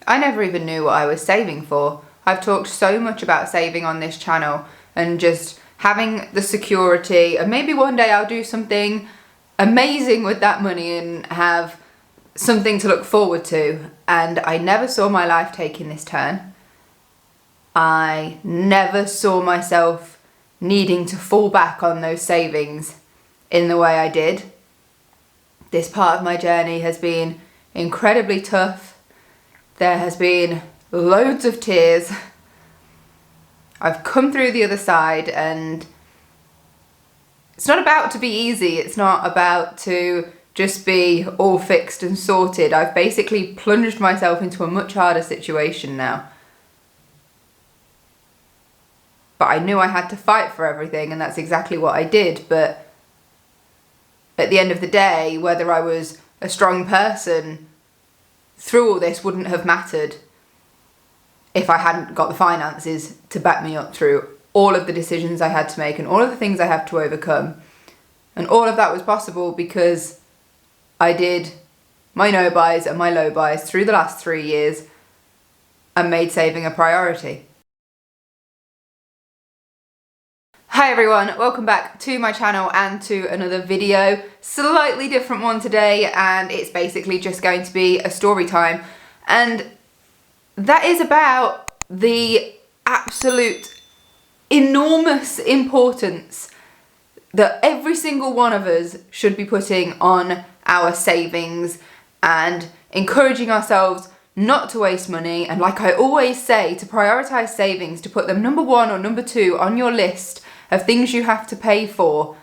I never even knew what I was saving for. I've talked so much about saving on this channel and just having the security, and maybe one day I'll do something amazing with that money and have something to look forward to. And I never saw my life taking this turn. I never saw myself needing to fall back on those savings in the way I did. This part of my journey has been incredibly tough. There has been loads of tears. I've come through the other side, and it's not about to be easy. It's not about to just be all fixed and sorted. I've basically plunged myself into a much harder situation now. But I knew I had to fight for everything, and that's exactly what I did. But at the end of the day, whether I was a strong person through all this wouldn't have mattered if I hadn't got the finances to back me up through all of the decisions I had to make and all of the things I have to overcome. And all of that was possible because I did my no-buys and my low-buys through the last 3 years and made saving a priority. Hi everyone, welcome back to my channel and to another video. Slightly different one today, and it's basically just going to be a story time. And that is about the absolute enormous importance that every single one of us should be putting on our savings and encouraging ourselves not to waste money. And like I always say, to prioritize savings, to put them number 1 or number 2 on your list of things you have to pay for,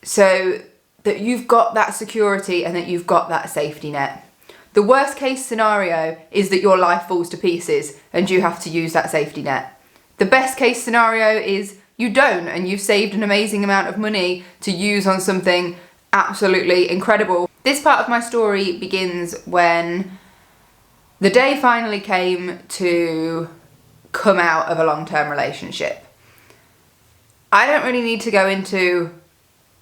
so that you've got that security and that you've got that safety net. The worst case scenario is that your life falls to pieces and you have to use that safety net. The best case scenario is you don't, and you've saved an amazing amount of money to use on something absolutely incredible. This part of my story begins when the day finally came to come out of a long-term relationship. I don't really need to go into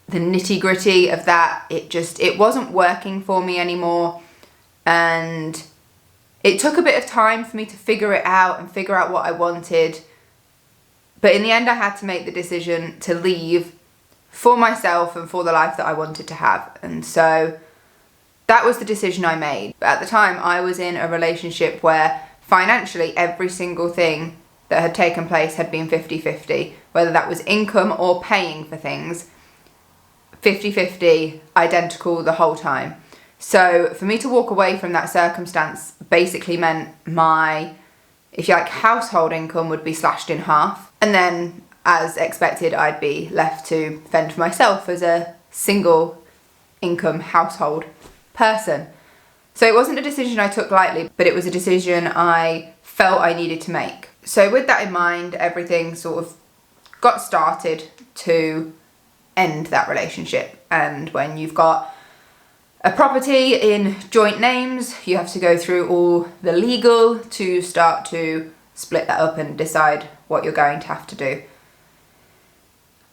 the nitty-gritty of that. It wasn't working for me anymore, and it took a bit of time for me to figure it out and figure out what I wanted. But in the end, I had to make the decision to leave for myself and for the life that I wanted to have. And so that was the decision I made. But at the time, I was in a relationship where financially every single thing that had taken place had been 50-50, whether that was income or paying for things, 50-50, identical the whole time. So for me to walk away from that circumstance basically meant my, if you like, household income would be slashed in half. And then, as expected, I'd be left to fend for myself as a single income household person. So it wasn't a decision I took lightly, but it was a decision I felt I needed to make. So with that in mind, everything sort of got started to end that relationship. And when you've got a property in joint names, you have to go through all the legal to start to split that up and decide what you're going to have to do.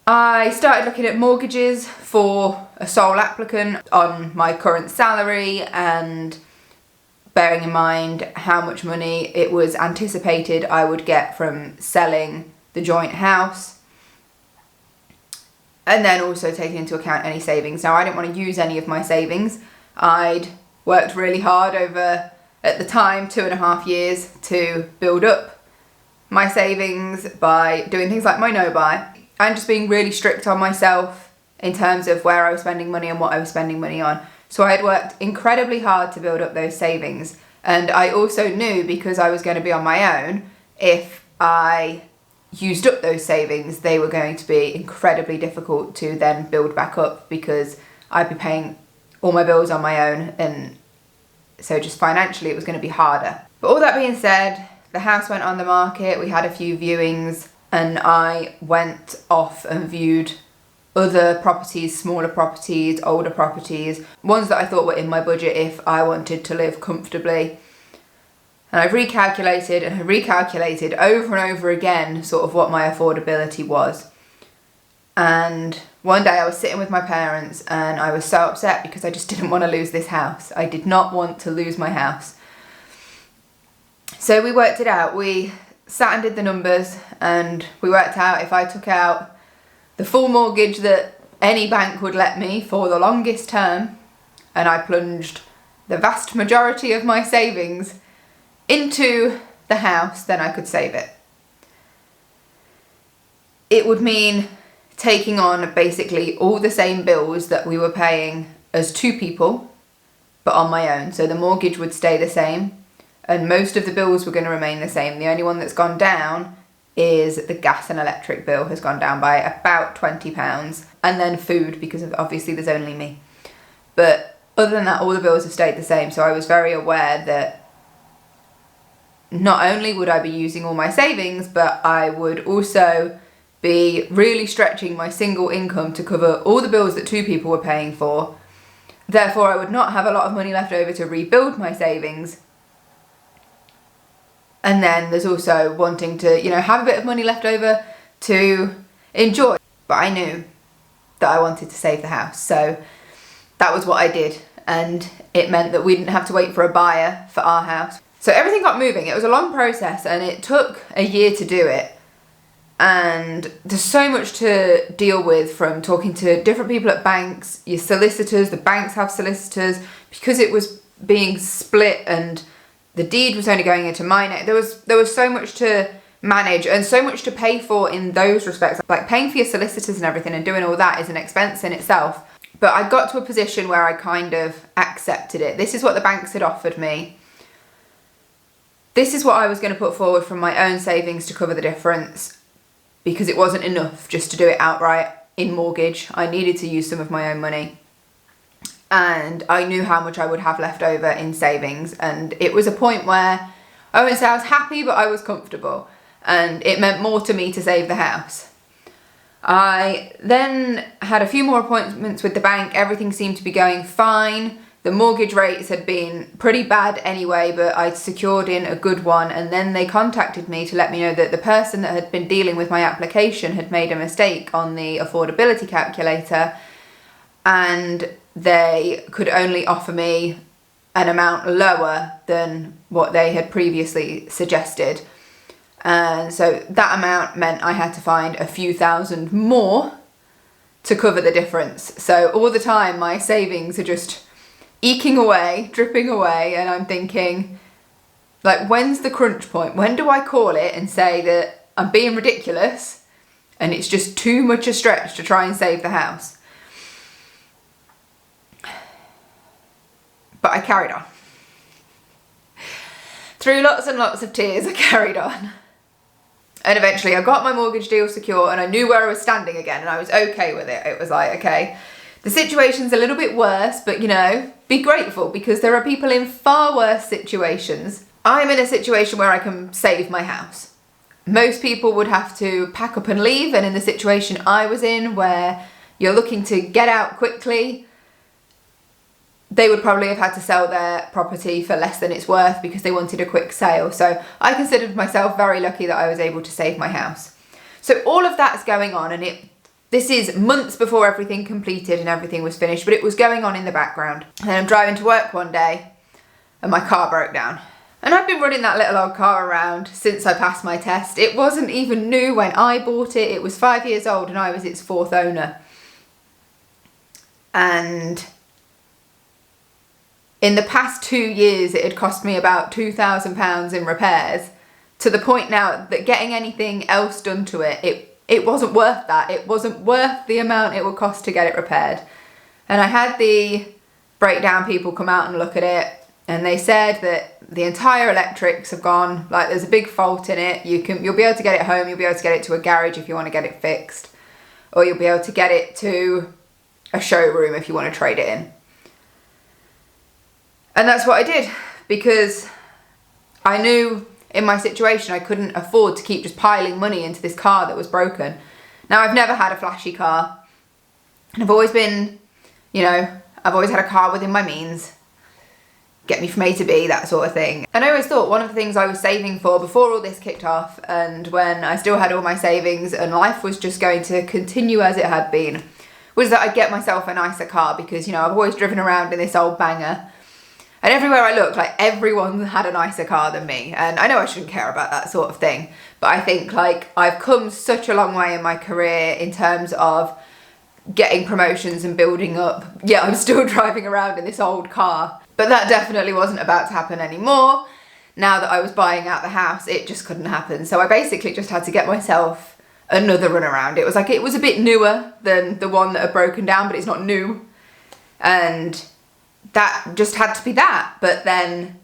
I started looking at mortgages for a sole applicant on my current salary, and bearing in mind how much money it was anticipated I would get from selling the joint house. And then also taking into account any savings. Now, I didn't want to use any of my savings. I'd worked really hard over, at the time, 2.5 years to build up my savings by doing things like my no-buy. And just being really strict on myself in terms of where I was spending money and what I was spending money on. So I had worked incredibly hard to build up those savings. And I also knew, because I was going to be on my own, if I used up those savings, they were going to be incredibly difficult to then build back up, because I'd be paying all my bills on my own, and so just financially it was going to be harder. But all that being said, the house went on the market, we had a few viewings, and I went off and viewed other properties, smaller properties, older properties, ones that I thought were in my budget if I wanted to live comfortably. And I've recalculated and recalculated over and over again sort of what my affordability was. And one day I was sitting with my parents and I was so upset because I just didn't want to lose this house. I did not want to lose my house. So we worked it out. We sat and did the numbers, and we worked out if I took out the full mortgage that any bank would let me for the longest term, and I plunged the vast majority of my savings into the house, then I could save it. It would mean taking on basically all the same bills that we were paying as two people, but on my own. So the mortgage would stay the same, and most of the bills were going to remain the same. The only one that's gone down is the gas and electric bill has gone down by about £20, and then food, because obviously there's only me. But other than that, all the bills have stayed the same. So I was very aware that not only would I be using all my savings, but I would also be really stretching my single income to cover all the bills that two people were paying for. Therefore, I would not have a lot of money left over to rebuild my savings. And then there's also wanting to, have a bit of money left over to enjoy. But I knew that I wanted to save the house. So that was what I did. And it meant that we didn't have to wait for a buyer for our house. So everything got moving. It was a long process, and it took a year to do it. And there's so much to deal with, from talking to different people at banks, your solicitors, the banks have solicitors, because it was being split and the deed was only going into my name. There was so much to manage and so much to pay for in those respects. Like paying for your solicitors and everything and doing all that is an expense in itself. But I got to a position where I kind of accepted it. This is what the banks had offered me. This is what I was going to put forward from my own savings to cover the difference, because it wasn't enough just to do it outright in mortgage. I needed to use some of my own money. And I knew how much I would have left over in savings. And it was a point where I wouldn't say I was happy, but I was comfortable. And it meant more to me to save the house. I then had a few more appointments with the bank. Everything seemed to be going fine. The mortgage rates had been pretty bad anyway, but I'd secured in a good one. And then they contacted me to let me know that the person that had been dealing with my application had made a mistake on the affordability calculator, and they could only offer me an amount lower than what they had previously suggested. And so that amount meant I had to find a few thousand more to cover the difference. So all the time my savings are just eking away, dripping away, and I'm thinking, like, when's the crunch point? When do I call it and say that I'm being ridiculous and it's just too much a stretch to try and save the house? But I carried on. Through lots and lots of tears, I carried on. And eventually I got my mortgage deal secure, and I knew where I was standing again, and I was okay with it. It was like, okay, the situation's a little bit worse, but be grateful, because there are people in far worse situations. I'm in a situation where I can save my house. Most people would have to pack up and leave, and in the situation I was in, where you're looking to get out quickly, they would probably have had to sell their property for less than it's worth because they wanted a quick sale. So I considered myself very lucky that I was able to save my house. So all of that's going on, and this is months before everything completed and everything was finished, but it was going on in the background. And then I'm driving to work one day and my car broke down. And I've been running that little old car around since I passed my test. It wasn't even new when I bought it. It was 5 years old and I was its fourth owner. And in the past 2 years, it had cost me about £2,000 in repairs, to the point now that getting anything else done to it wasn't worth that. It wasn't worth the amount it would cost to get it repaired. And I had the breakdown people come out and look at it, and they said that the entire electrics have gone, like there's a big fault in it. You'll be able to get it home, you'll be able to get it to a garage if you want to get it fixed, or you'll be able to get it to a showroom if you want to trade it in. And that's what I did, because I knew in my situation I couldn't afford to keep just piling money into this car that was broken. Now, I've never had a flashy car, and I've always been, I've always had a car within my means, get me from A to B, that sort of thing. And I always thought one of the things I was saving for before all this kicked off, and when I still had all my savings and life was just going to continue as it had been, was that I'd get myself a nicer car, because I've always driven around in this old banger. And everywhere I look, like everyone had a nicer car than me. And I know I shouldn't care about that sort of thing, but I think like I've come such a long way in my career in terms of getting promotions and building up. Yeah, I'm still driving around in this old car, but that definitely wasn't about to happen anymore. Now that I was buying out the house, it just couldn't happen. So I basically just had to get myself another runaround. It was like, it was a bit newer than the one that had broken down, but it's not new. And that just had to be that. But then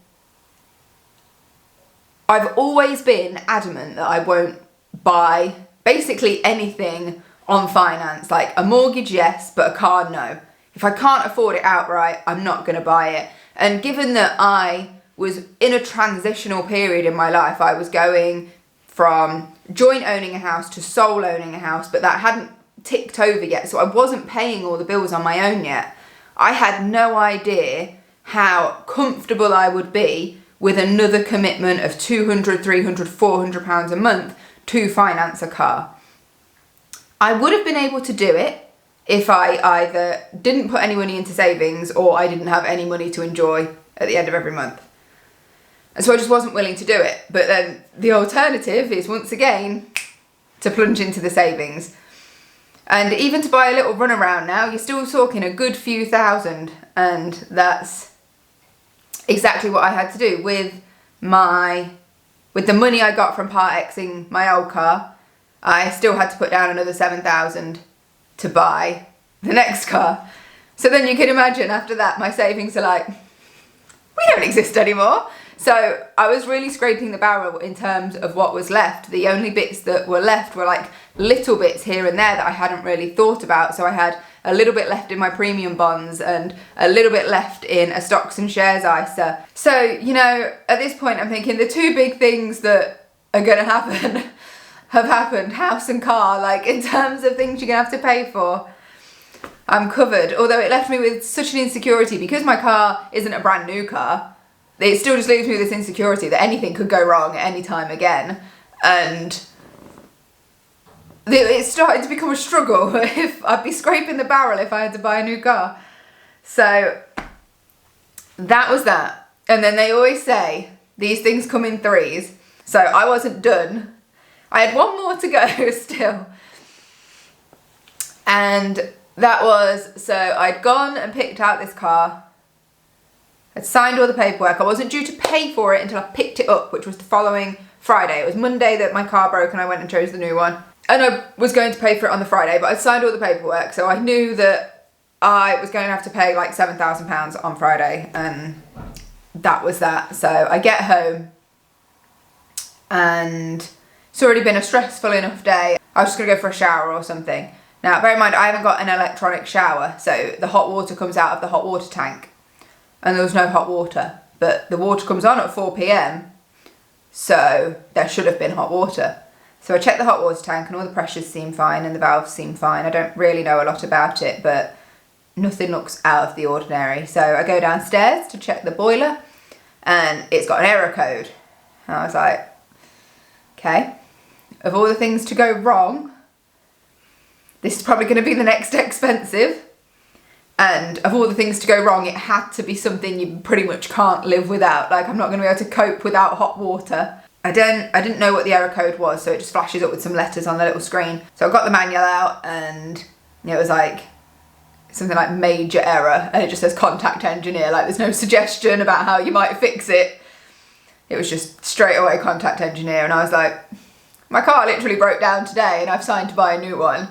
I've always been adamant that I won't buy basically anything on finance. Like a mortgage, yes, but a car, no. If I can't afford it outright, I'm not going to buy it. And given that I was in a transitional period in my life, I was going from joint owning a house to sole owning a house, but that hadn't ticked over yet. So I wasn't paying all the bills on my own yet. I had no idea how comfortable I would be with another commitment of 200, 300, 400 pounds a month to finance a car. I would have been able to do it if I either didn't put any money into savings or I didn't have any money to enjoy at the end of every month. And so I just wasn't willing to do it. But then the alternative is, once again, to plunge into the savings. And even to buy a little runaround now, you're still talking a good few thousand. And that's exactly what I had to do with the money I got from part Xing my old car. I still had to put down another 7,000 to buy the next car. So then you can imagine after that, my savings are like, we don't exist anymore. So I was really scraping the barrel in terms of what was left. The only bits that were left were like little bits here and there that I hadn't really thought about. So I had a little bit left in my premium bonds and a little bit left in a stocks and shares ISA. So, you know, at this point I'm thinking the two big things that are going to happen have happened, house and car. Like in terms of things you're going to have to pay for, I'm covered. Although it left me with such an insecurity because my car isn't a brand new car. It still just leaves me with this insecurity that anything could go wrong at any time again. And it's starting to become a struggle if I'd be scraping the barrel if I had to buy a new car. So that was that. And then they always say these things come in threes. So I wasn't done. I had one more to go still. And that was, so I'd gone and picked out this car. I'd signed all the paperwork. I wasn't due to pay for it until I picked it up, which was the following Friday. It was Monday that my car broke and I went and chose the new one. And I was going to pay for it on the Friday, but I'd signed all the paperwork. So I knew that I was going to have to pay like £7,000 on Friday. And that was that. So I get home and it's already been a stressful enough day. I was just going to go for a shower or something. Now, bear in mind, I haven't got an electronic shower. So the hot water comes out of the hot water tank. And there was no hot water, but the water comes on at 4 p.m. So there should have been hot water. So I checked the hot water tank and all the pressures seem fine and the valves seem fine. I don't really know a lot about it, but nothing looks out of the ordinary. So I go downstairs to check the boiler and it's got an error code. And I was like, okay, of all the things to go wrong, this is probably going to be the next expensive. And of all the things to go wrong, it had to be something you pretty much can't live without. Like, I'm not going to be able to cope without hot water. I didn't know what the error code was, so it just flashes up with some letters on the little screen. So I got the manual out and it was like something like major error, and it just says contact engineer. Like, there's no suggestion about how you might fix it. It was just straight away contact engineer. And I was like, my car literally broke down today and I've signed to buy a new one.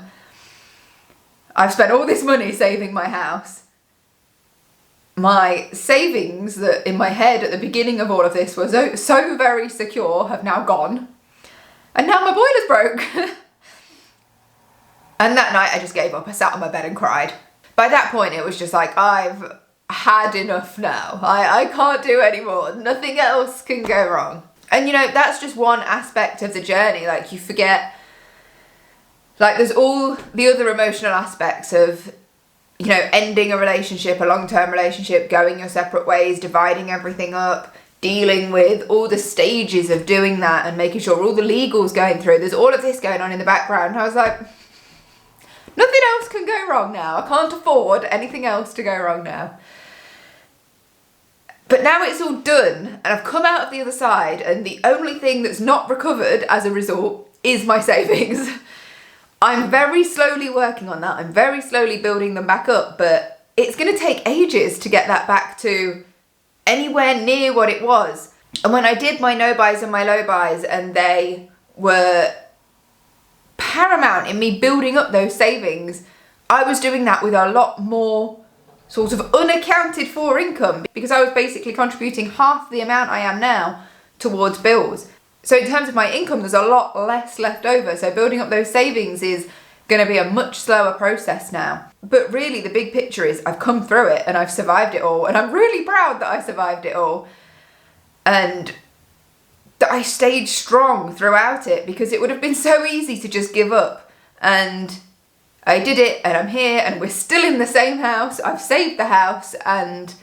I've spent all this money saving my house. My savings that in my head at the beginning of all of this was so very secure have now gone. And now my boiler's broke. And that night I just gave up. I sat on my bed and cried. By that point it was just like, I've had enough now. I can't do anymore. Nothing else can go wrong. And you know, that's just one aspect of the journey. Like, you forget, like, there's all the other emotional aspects of, you know, ending a relationship, a long-term relationship, going your separate ways, dividing everything up, dealing with all the stages of doing that and making sure all the legal's going through. There's all of this going on in the background. And I was like, nothing else can go wrong now. I can't afford anything else to go wrong now. But now it's all done and I've come out of the other side, and the only thing that's not recovered as a result is my savings. I'm very slowly working on that. I'm very slowly building them back up, but it's going to take ages to get that back to anywhere near what it was. And when I did my no buys and my low buys, and they were paramount in me building up those savings, I was doing that with a lot more sort of unaccounted for income, because I was basically contributing half the amount I am now towards bills. So in terms of my income, there's a lot less left over. So building up those savings is going to be a much slower process now. But really the big picture is I've come through it and I've survived it all. And I'm really proud that I survived it all. And that I stayed strong throughout it, because it would have been so easy to just give up. And I did it, and I'm here, and we're still in the same house. I've saved the house, and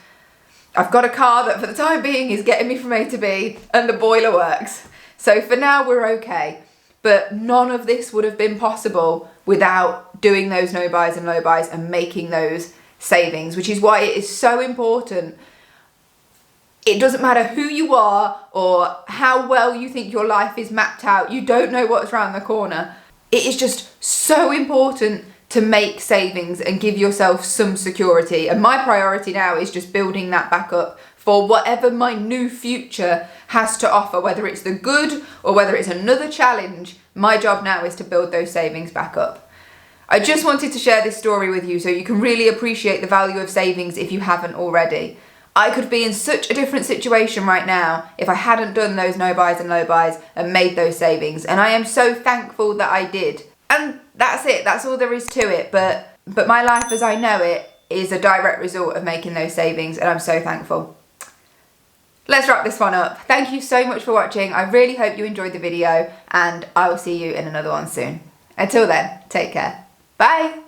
I've got a car that for the time being is getting me from A to B, and the boiler works. So for now we're okay. But none of this would have been possible without doing those no buys and low buys and making those savings, which is why it is so important. It doesn't matter who you are or how well you think your life is mapped out. You don't know what's around the corner. It is just so important to make savings and give yourself some security. And my priority now is just building that back up for whatever my new future has to offer, whether it's the good or whether it's another challenge. My job now is to build those savings back up. I just wanted to share this story with you so you can really appreciate the value of savings if you haven't already. I could be in such a different situation right now if I hadn't done those no buys and low buys and made those savings. And I am so thankful that I did. And that's it. That's all there is to it. But my life as I know it is a direct result of making those savings, and I'm so thankful. Let's wrap this one up. Thank you so much for watching. I really hope you enjoyed the video, and I will see you in another one soon. Until then, take care. Bye.